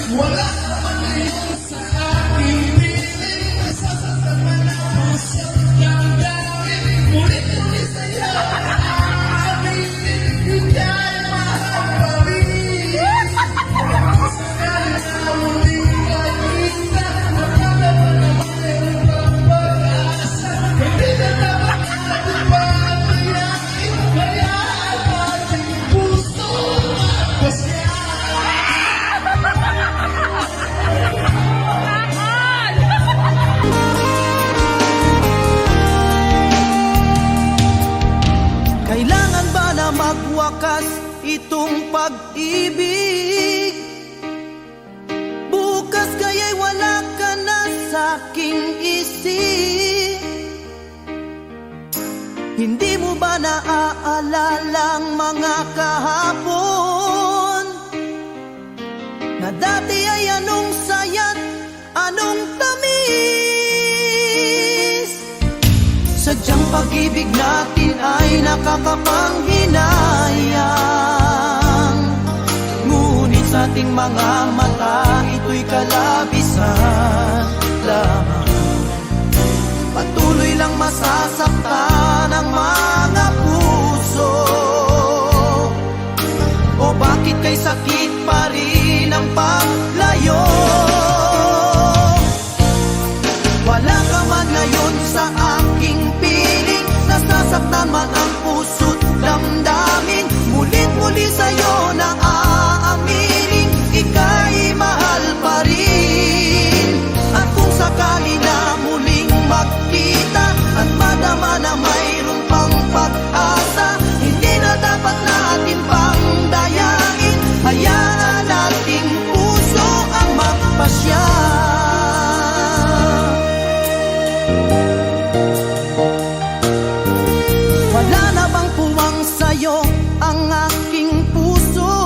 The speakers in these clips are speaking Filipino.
Wala naman ngayon sa aking piling. Nasasaktan man ang puso ng dami. Ngunit sa'yo aminin, hindi ay mahal pa rin. Sakali na muling nakita, akala mo naman mayroon pang pag-asa. Hindi na dapat natin patayain, kaya ang ating puso magpasya. Kailangan ba na magwakas itong pag-ibig? Bukas kaya'y wala ka na sa'king isip. Hindi mo ba naaalala ang mga kahapon na dati ay anong saya't anong tamis? Sadyang pag-ibig natin ay nakakapanghinayang, ngunit sa ating mga mata ito'y kalabisan lamang. Patuloy lang masasaktan ang mga puso. O bakit kay sakit pa rin ang paglayo? Wala ka man ngayon sa aking piling, nasasaktan man ang puso't damdamin. Mulit-muli sa'yo na aaminin, ika'y mahal pa rin. At kung sakali na muling magkita at madama na mayroon pang pag-asa, hindi na dapat natin pang dayain. Hayaan nating puso ang magpasya. Wala na bang puwang sa'yo ang aking puso?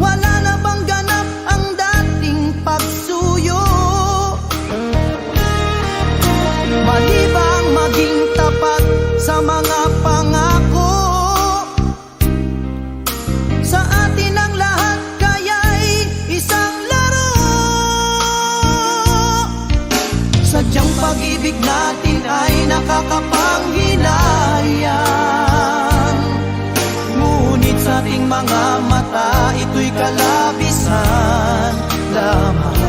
Wala na bang ganap ang dating pagsuyo? Mali bang maging tapat sa mga pangako? Sa atin ang lahat kaya'y isang laro. Sadyang pag-ibig natin ay nakakapanghinayang, ngunit sa ating mga mata ito'y kalabisan lamang.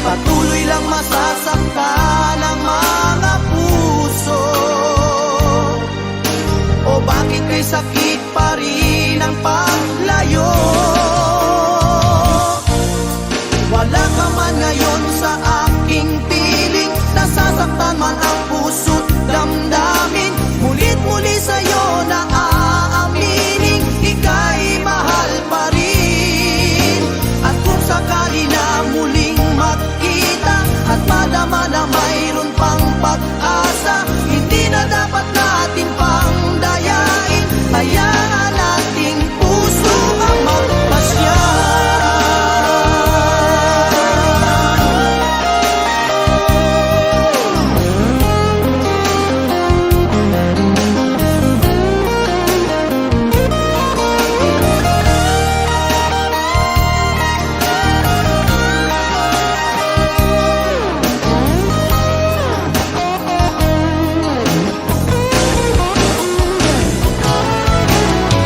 Patuloy lang masasaktan ang mga puso. O bakit kay sakit pa rin ang paglayo? Wala ka man ngayon sa aking piling, nasasaktan man ang puso't damdamin. Mulit-muli sa'yo na aaminin, ika'y mahal pa rin. At kung sakali na muling magkita at madama na mayroon pang pag-asa, hindi na dapat natin pang dayain. Hayaan nating puso ang magpasya.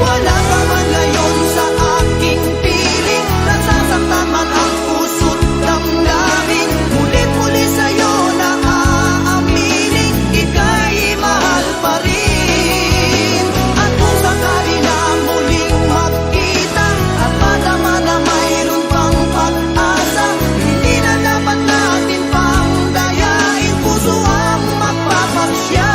Wala ka man ngayon sa aking piling, nasasaktan man ang puso't damdamin. Mulit-muli sa'yo na aaminin, ika'y mahal pa rin. At kung sakali na muling magkita at madama na mayroon pang pag-asa, hindi na dapat natin pang dayain, puso ang magpapasya.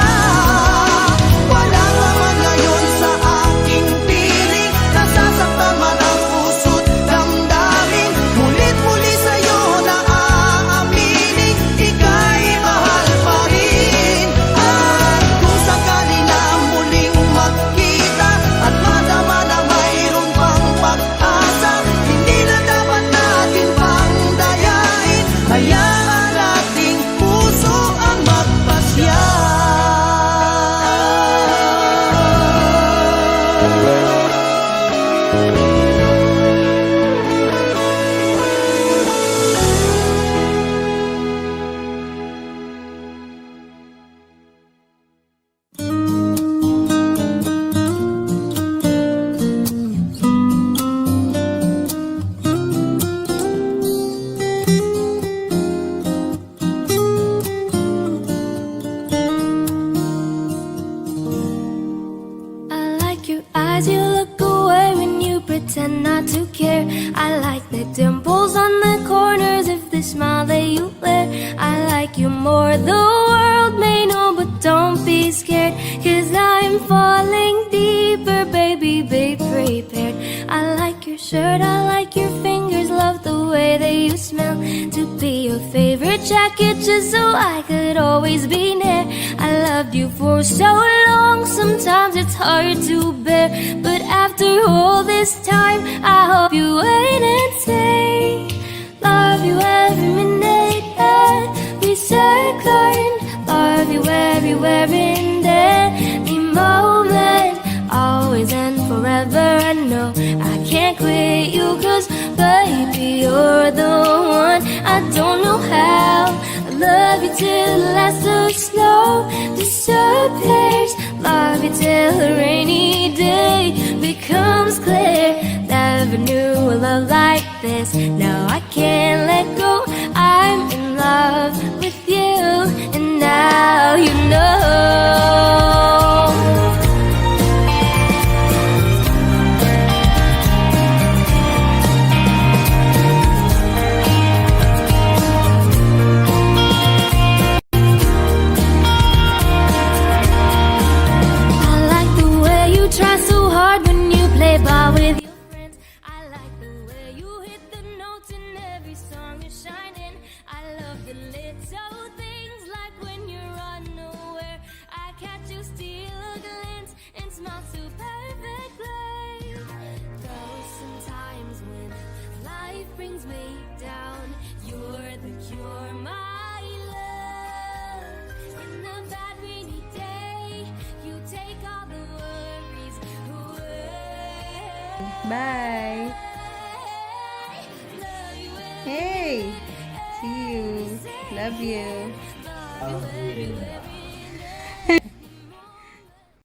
Wala ka man ngayon sa aking piling, nasasaktan man ang puso't damdamin. Mulit-muli sa'yo na aaminin, ika'y mahal pa rin. At kung sakali na muling magkita at madama na mayroon pang pag-asa, hindi na dapat natin pang dayain. Hayaan nating puso ang magpasya. pretend not to care. I like the dimples on the corners of the smile that you wear. I like you more, the world may know, but don't be scared, 'cause I'm falling deeper, baby, be prepared. I like your shirt, I like your fingers, love the way that you smell. To be your favorite jacket just so I could always be near. I loved you for so long, sometimes it's hard to bear, but after all this time, I hope you wait and say, love you every minute, every second, love you everywhere in every moment, always and forever. I know I can't quit you, 'cause baby, you're the one. I don't know how, I love you till the last of snow disappears, love you till a rainy day becomes clear. Never knew a love like this, now I can't let go. I'm in love with you, and now you know. Try so hard when you play ball with your friends. I like the way you hit the notes in every song you're shining. I love the little things, like when you're unaware, I catch you steal a glance and smile so perfectly. Though sometimes when life brings me down, you're the cure, my love. In the bad rainy day, you take all the worries away. Bye. Hey. See you. Love you.